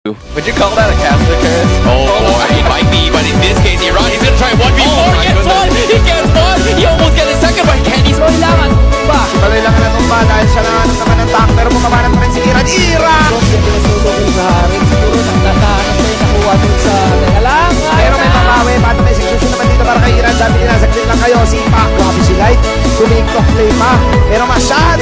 Would you call that a caster curse? Oh, it might be, but in this case, Iran, he's gonna try 1v4. He gets one! He gets one! He almost gets a second, but can he? Kailangan ba? Si Baloy lang na tumba dahil siya nanganap naman ng tank pero bumaba naman rin si Iran. Iran! Pinasulokin sa Harin. Siguro nakahanap na yung nakuha dun sa... Teka lang! Pero may mabawi. Paano may execution naman dito para kay Iran? Sabi nila, saglit lang kayo. Sipa. Grabe si Light. Tumigtok play pa. Pero masyado